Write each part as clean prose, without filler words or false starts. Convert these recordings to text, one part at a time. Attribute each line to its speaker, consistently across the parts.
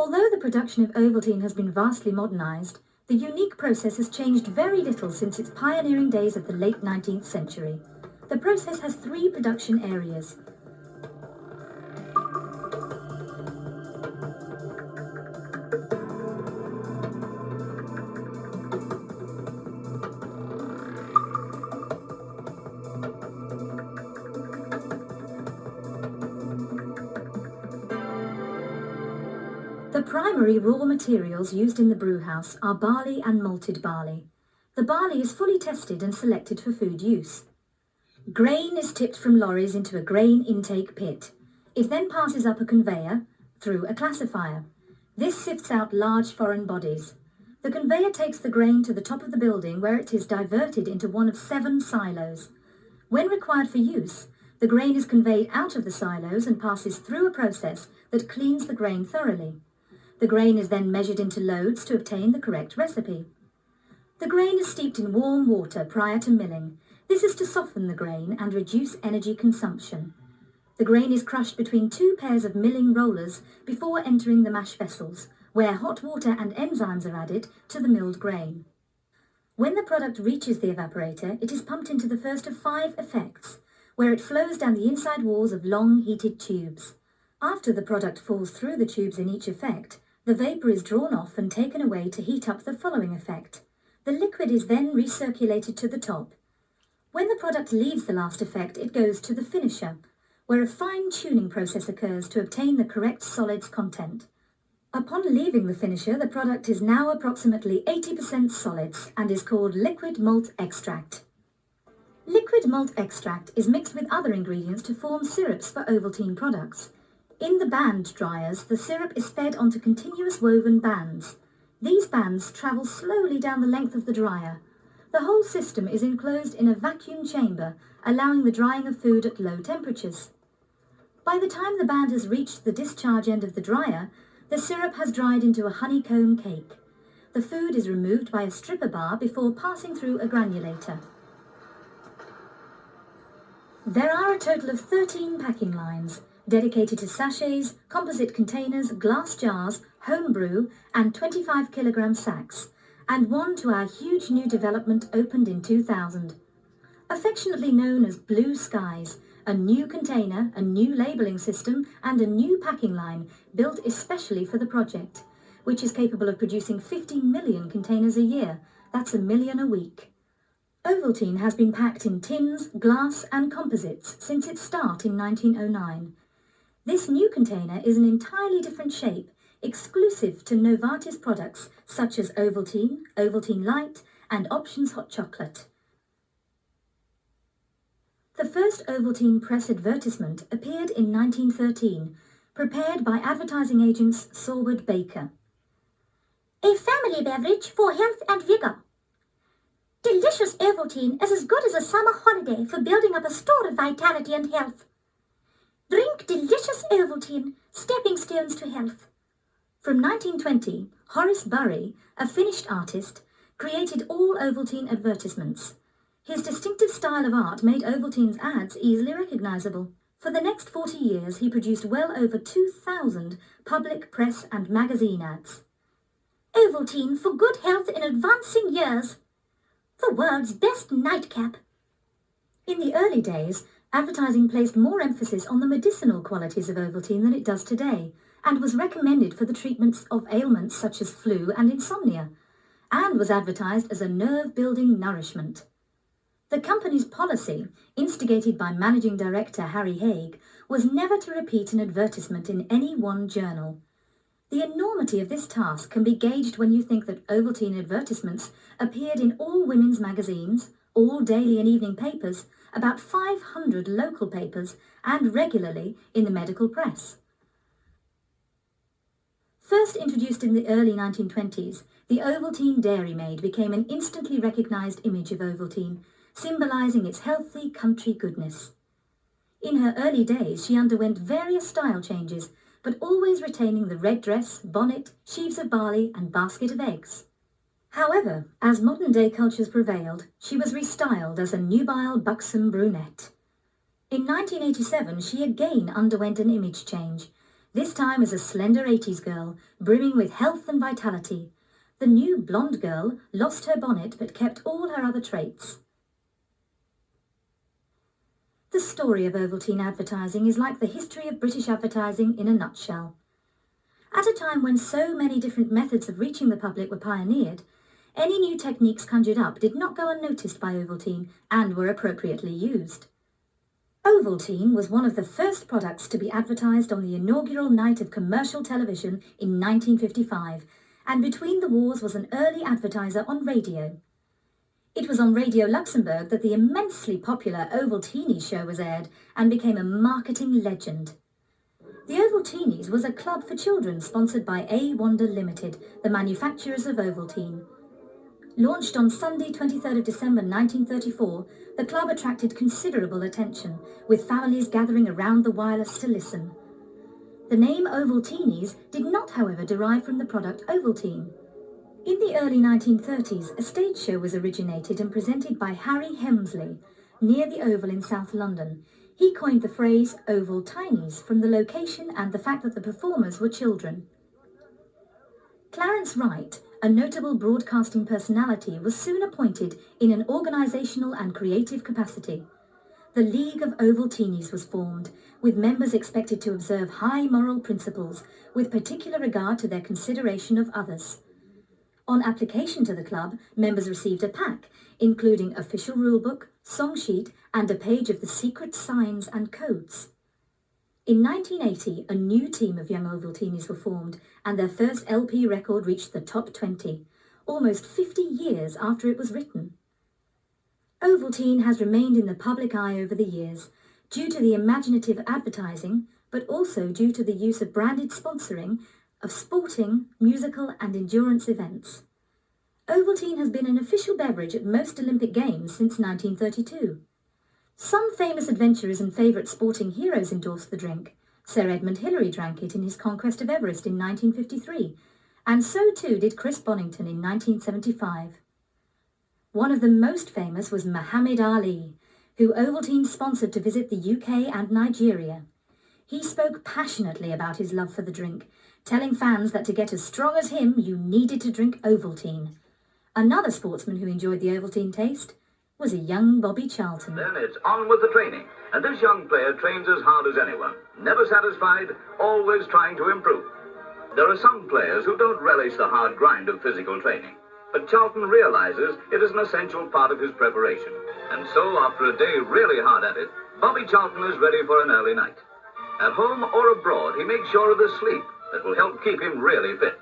Speaker 1: Although the production of Ovaltine has been vastly modernised, the unique process has changed very little since its pioneering days of the late 19th century. The process has 3 production areas. The primary raw materials used in the brewhouse are barley and malted barley. The barley is fully tested and selected for food use. Grain is tipped from lorries into a grain intake pit. It then passes up a conveyor through a classifier. This sifts out large foreign bodies. The conveyor takes the grain to the top of the building where it is diverted into one of 7 silos. When required for use, the grain is conveyed out of the silos and passes through a process that cleans the grain thoroughly. The grain is then measured into loads to obtain the correct recipe. The grain is steeped in warm water prior to milling. This is to soften the grain and reduce energy consumption. The grain is crushed between 2 pairs of milling rollers before entering the mash vessels, where hot water and enzymes are added to the milled grain. When the product reaches the evaporator, it is pumped into the first of 5 effects, where it flows down the inside walls of long heated tubes. After the product falls through the tubes in each effect, the vapour is drawn off and taken away to heat up the following effect. The liquid is then recirculated to the top. When the product leaves the last effect, it goes to the finisher, where a fine-tuning process occurs to obtain the correct solids content. Upon leaving the finisher, the product is now approximately 80% solids and is called liquid malt extract. Liquid malt extract is mixed with other ingredients to form syrups for Ovaltine products. In the band dryers, the syrup is fed onto continuous woven bands. These bands travel slowly down the length of the dryer. The whole system is enclosed in a vacuum chamber, allowing the drying of food at low temperatures. By the time the band has reached the discharge end of the dryer, the syrup has dried into a honeycomb cake. The food is removed by a stripper bar before passing through a granulator. There are a total of 13 packing lines, dedicated to sachets, composite containers, glass jars, home brew and 25 kilogram sacks, and one to our huge new development opened in 2000. Affectionately known as Blue Skies, a new container, a new labelling system and a new packing line built especially for the project, which is capable of producing 50 million containers a year. That's 1 million a week. Ovaltine has been packed in tins, glass and composites since its start in 1909. This new container is an entirely different shape, exclusive to Novartis products such as Ovaltine, Ovaltine Light and Options Hot Chocolate. The first Ovaltine press advertisement appeared in 1913, prepared by advertising agents Saward Baker. A family beverage for health and vigour. Delicious Ovaltine is as good as a summer holiday for building up a store of vitality and health. Drink delicious Ovaltine, stepping stones to health. From 1920, Horace Bury, a Finnish artist, created all Ovaltine advertisements. His distinctive style of art made Ovaltine's ads easily recognisable. For the next 40 years, he produced well over 2,000 public, press and magazine ads. Ovaltine for good health in advancing years. The world's best nightcap. In the early days, advertising placed more emphasis on the medicinal qualities of Ovaltine than it does today, and was recommended for the treatments of ailments such as flu and insomnia, and was advertised as a nerve-building nourishment. The company's policy, instigated by Managing Director Harry Haig, was never to repeat an advertisement in any one journal. The enormity of this task can be gauged when you think that Ovaltine advertisements appeared in all women's magazines, all daily and evening papers, about 500 local papers, and regularly in the medical press. First introduced in the early 1920s, the Ovaltine Dairymaid became an instantly recognised image of Ovaltine, symbolising its healthy country goodness. In her early days, she underwent various style changes, but always retaining the red dress, bonnet, sheaves of barley and basket of eggs. However, as modern-day cultures prevailed, she was restyled as a nubile, buxom brunette. In 1987, she again underwent an image change, this time as a slender 80s girl, brimming with health and vitality. The new blonde girl lost her bonnet but kept all her other traits. The story of Ovaltine advertising is like the history of British advertising in a nutshell. At a time when so many different methods of reaching the public were pioneered, any new techniques conjured up did not go unnoticed by Ovaltine and were appropriately used. Ovaltine was one of the first products to be advertised on the inaugural night of commercial television in 1955, and between the wars was an early advertiser on radio. It was on Radio Luxembourg that the immensely popular Ovaltine show was aired and became a marketing legend. The Ovaltines was a club for children sponsored by A. Wonder Limited, the manufacturers of Ovaltine. Launched on Sunday 23rd of December 1934, the club attracted considerable attention, with families gathering around the wireless to listen. The name Ovaltines did not, however, derive from the product Ovaltine. In the early 1930s, a stage show was originated and presented by Harry Hemsley, near the Oval in South London. He coined the phrase Ovaltines from the location and the fact that the performers were children. Clarence Wright, a notable broadcasting personality, was soon appointed in an organisational and creative capacity. The League of Ovaltines was formed, with members expected to observe high moral principles, with particular regard to their consideration of others. On application to the club, members received a pack, including official rulebook, song sheet, and a page of the secret signs and codes. In 1980, a new team of young Ovaltines were formed, and their first LP record reached the top 20, almost 50 years after it was written. Ovaltine has remained in the public eye over the years, due to the imaginative advertising, but also due to the use of branded sponsoring of sporting, musical and endurance events. Ovaltine has been an official beverage at most Olympic Games since 1932. Some famous adventurers and favourite sporting heroes endorsed the drink. Sir Edmund Hillary drank it in his conquest of Everest in 1953, and so too did Chris Bonington in 1975. One of the most famous was Muhammad Ali, who Ovaltine sponsored to visit the UK and Nigeria. He spoke passionately about his love for the drink, telling fans that to get as strong as him, you needed to drink Ovaltine. Another sportsman who enjoyed the Ovaltine taste was a young Bobby Charlton.
Speaker 2: Then it's on with the training, and this young player trains as hard as anyone, never satisfied, always trying to improve. There are some players who don't relish the hard grind of physical training, but Charlton realizes it is an essential part of his preparation. And so, after a day really hard at it, Bobby Charlton is ready for an early night. At home or abroad, he makes sure of the sleep that will help keep him really fit.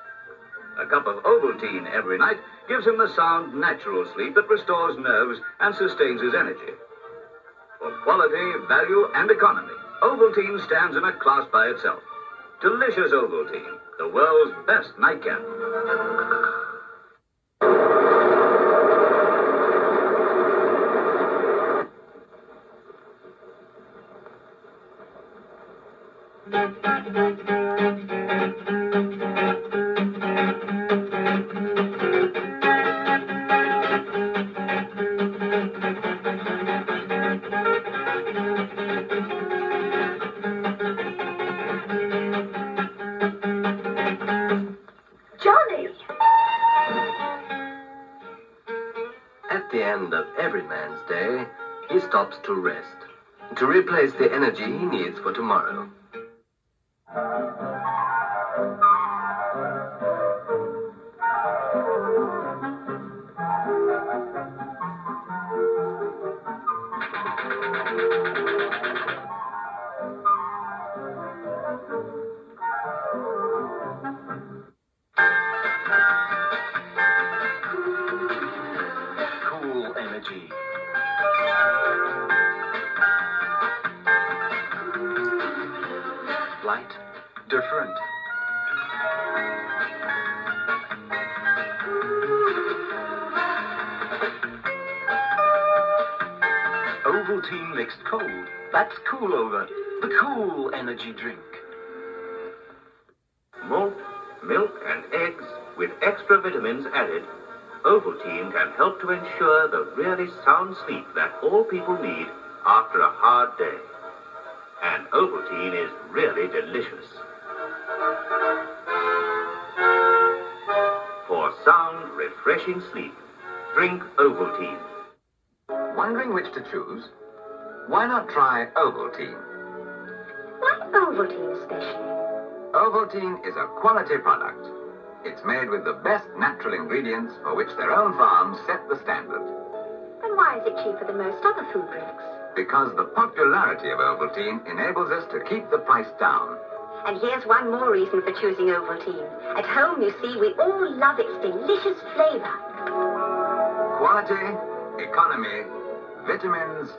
Speaker 2: A cup of Ovaltine every night gives him the sound, natural sleep that restores nerves and sustains his energy. For quality, value, and economy, Ovaltine stands in a class by itself. Delicious Ovaltine, the world's best nightcap.
Speaker 3: At the end of every man's day, he stops to rest, to replace the energy he needs for tomorrow. Cool energy. Light, different. Ovaltine mixed cold. That's cool over. The cool energy drink.
Speaker 2: Malt, milk, and eggs with extra vitamins added, Ovaltine can help to ensure the really sound sleep that all people need after a hard day. And Ovaltine is really delicious. refreshing sleep. Drink Ovaltine.
Speaker 3: Wondering which to choose? Why not try Ovaltine?
Speaker 4: Why Ovaltine especially?
Speaker 3: Ovaltine is a quality product. It's made with the best natural ingredients for which their own farms set the standard.
Speaker 4: And why is it cheaper than most other food drinks?
Speaker 3: Because the popularity of Ovaltine enables us to keep the price down.
Speaker 4: And here's one more reason for choosing Ovaltine. At home, you see, we all love its delicious flavor.
Speaker 3: Quality, economy, vitamins,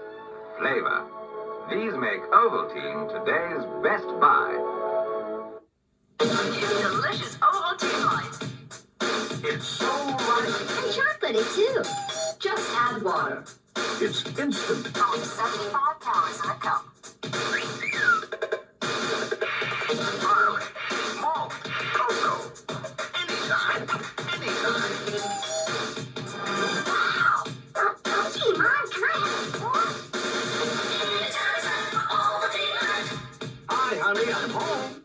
Speaker 3: flavor. These make Ovaltine today's best buy.
Speaker 5: Delicious Ovaltine Light.
Speaker 2: It's so light.
Speaker 5: And chocolatey too. Just add water.
Speaker 2: It's instant.
Speaker 5: Only 75 calories in a cup.
Speaker 2: Barley, malt, cocoa. Anytime.
Speaker 5: Wow! Gee, Mom, can I have more?
Speaker 2: Hi, honey, I'm home.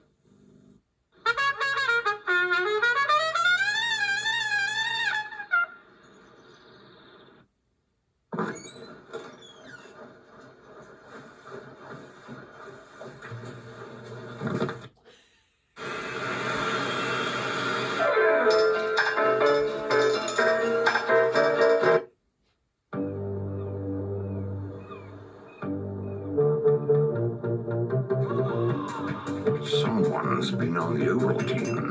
Speaker 6: Someone's been on the Ovaltine.